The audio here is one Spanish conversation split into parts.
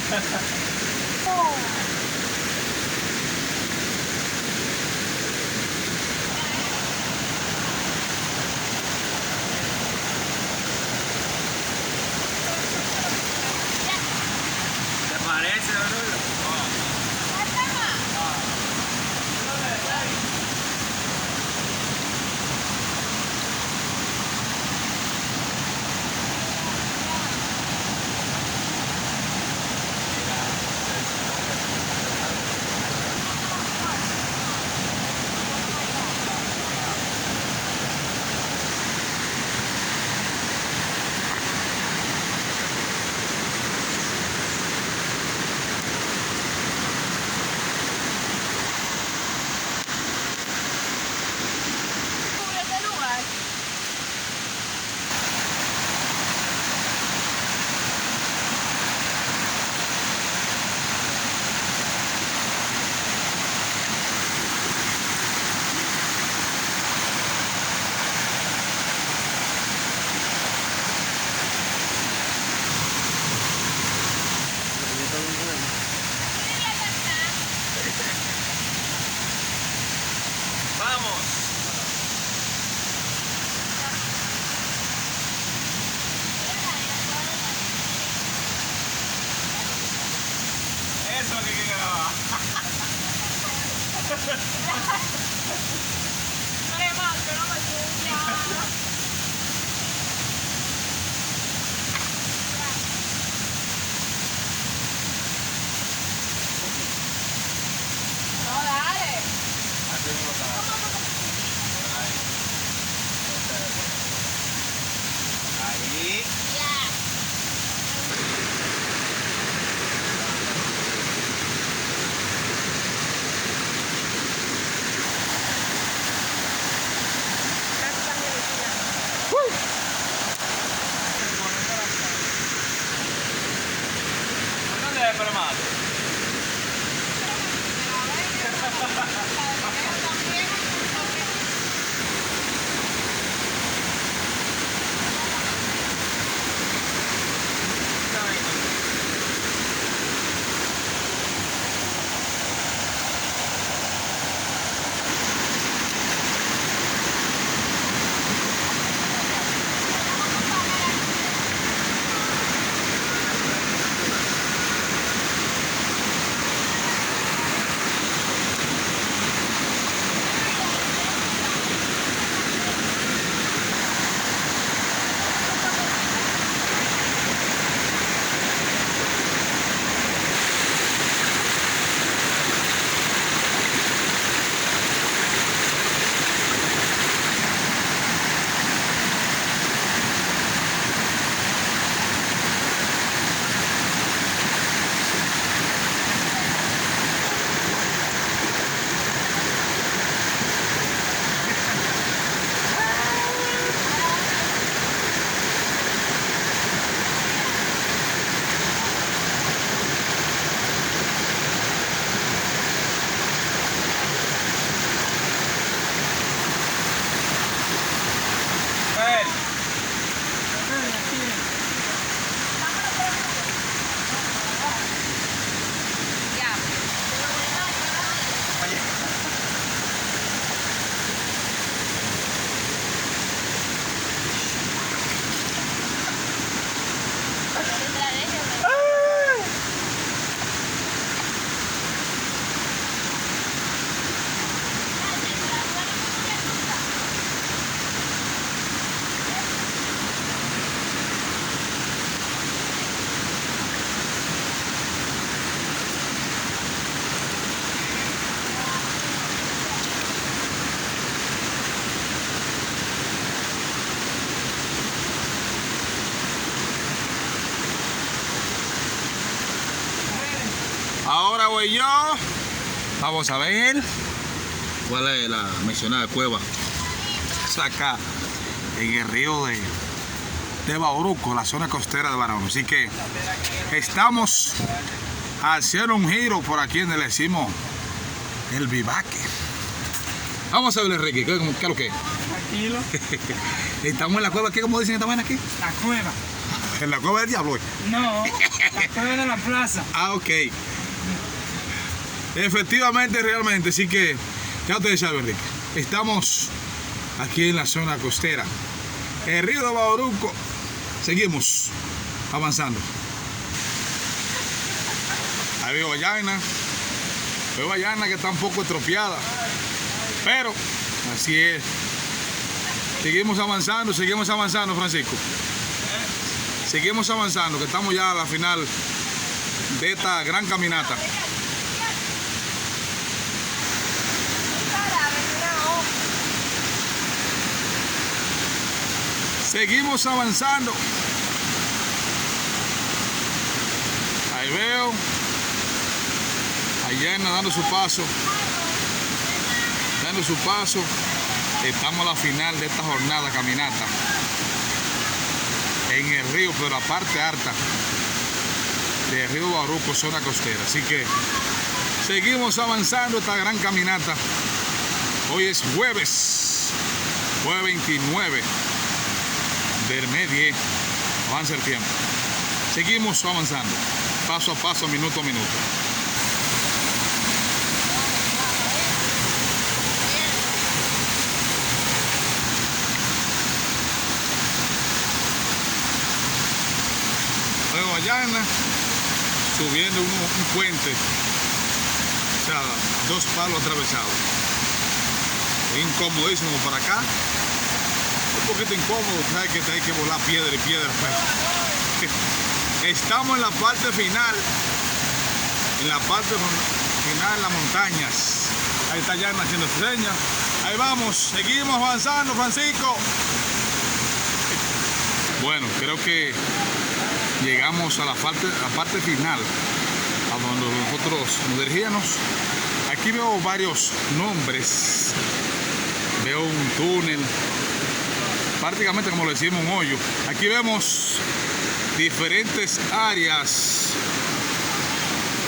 ¿Te parece, boludo? ¡Vamos! Eso que quedaba. No, dale. Ahí. ¿Dónde è fermato? Ahora voy yo. Vamos a ver cuál es la mencionada cueva. Es acá en el río de Bauruco, la zona costera de Barahona. Así que estamos haciendo un giro por aquí donde le decimos el Vivaque. Vamos a ver, Enrique, ¿qué es lo que es? Tranquilo. Estamos en la cueva, ¿qué? ¿Cómo dicen esta vaina aquí? La cueva. En la cueva del diablo. No, la cueva de la plaza. Ah, ok. Efectivamente, realmente, sí que ya ustedes saben, Enrique. Estamos aquí en la zona costera. El río de Bauruco. Seguimos avanzando. Ahí veo Guayana. Veo Guayana que está un poco estropeada. Pero así es. Seguimos avanzando, Francisco. Seguimos avanzando, que estamos ya a la final de esta gran caminata. Seguimos avanzando. Ahí veo allá dando su paso. Dando su paso. Estamos a la final de esta jornada caminata. En el río, pero la parte alta del río Bauruco, zona costera. Así que seguimos avanzando esta gran caminata. Hoy es jueves 29 del mes 10. Avanza el tiempo. Seguimos avanzando, paso a paso, minuto a minuto. Luego Guayana, subiendo un puente, o sea, 2 palos atravesados. Es incomodísimo para acá. Un poquito incómodo, sabes que hay que volar piedra y piedra. Pero estamos en la parte final, en las montañas. Ahí está Yana haciendo señas. Ahí vamos, seguimos avanzando, Francisco. Bueno, creo que llegamos a la parte final, a donde nosotros nos dirigíamos. Aquí veo varios nombres, veo un túnel, prácticamente como lo decimos, un hoyo. Aquí vemos diferentes áreas.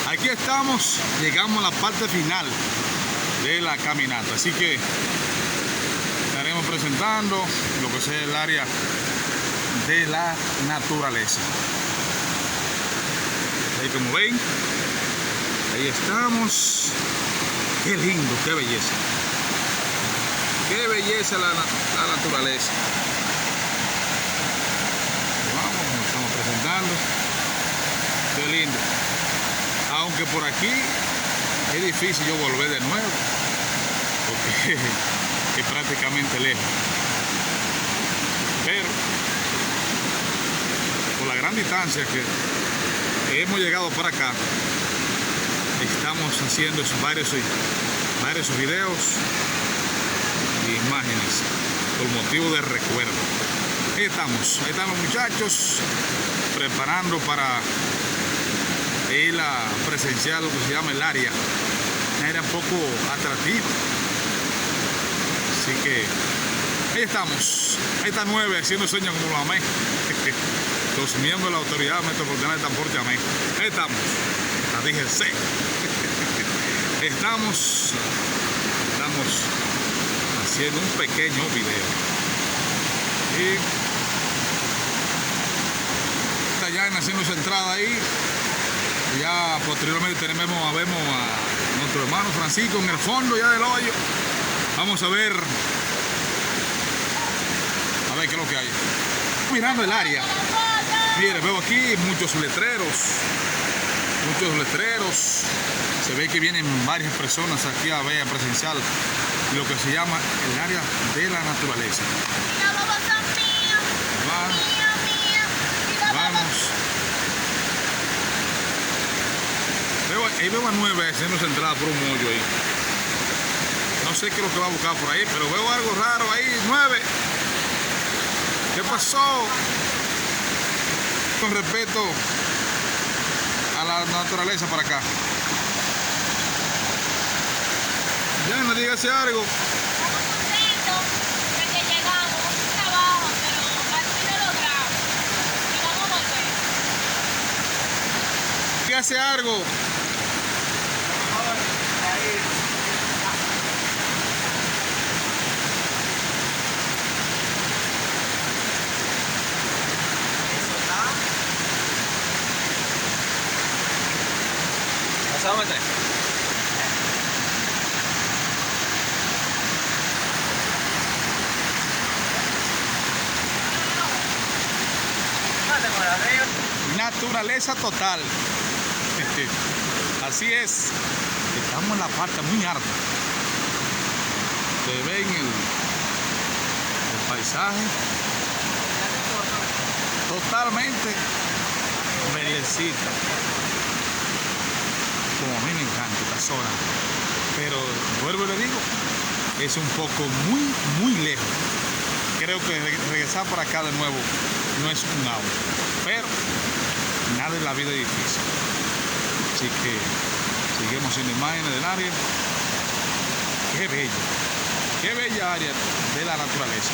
Aquí estamos, llegamos a la parte final de la caminata, así que estaremos presentando lo que sea el área de la naturaleza. Ahí como ven, ahí estamos. Qué lindo, qué belleza. Qué belleza la naturaleza. Vamos, nos estamos presentando. Qué lindo. Aunque por aquí es difícil yo volver de nuevo, porque es prácticamente lejos. Pero por la gran distancia que hemos llegado para acá, estamos haciendo varios videos e imágenes por motivo de recuerdo. Ahí están los muchachos preparando para ir a presenciar lo que se llama el área. Un área un poco atractiva. Así que ahí estamos. Ahí está 9 haciendo señas como lo amé. Los miembros de la Autoridad Metropolitana de Transporte amé. Ahí estamos. La DGC. Estamos haciendo un pequeño video. Y está ya haciendo su entrada ahí. Ya posteriormente vemos a nuestro hermano Francisco en el fondo ya del hoyo. Vamos a ver qué es lo que hay. Mirando el área. Mire, veo aquí muchos letreros. Se ve que vienen varias personas aquí a ver, a presenciar lo que se llama el área de la naturaleza. Vamos. Ahí veo a 9 haciendo entrada por un hoyo ahí. No sé qué es lo que va a buscar por ahí, pero veo algo raro ahí. 9. ¿Qué pasó? Con respeto a la naturaleza para acá. Ya no digas algo. Estamos contentos de que llegamos, mucho trabajo, pero al fin lo logramos. Y vamos a volver. ¿Qué hace algo? Pasado meter. Mate por arriba. Naturaleza total. Así es. Estamos en la parte muy alta. Se ven el paisaje totalmente verdecita. Como a mí me encanta esta zona. Pero vuelvo y le digo, es un poco muy lejos. Creo que regresar por acá de nuevo no es un auto. Pero nada en la vida es difícil. Así que seguimos en imágenes del área. Qué bella área de la naturaleza.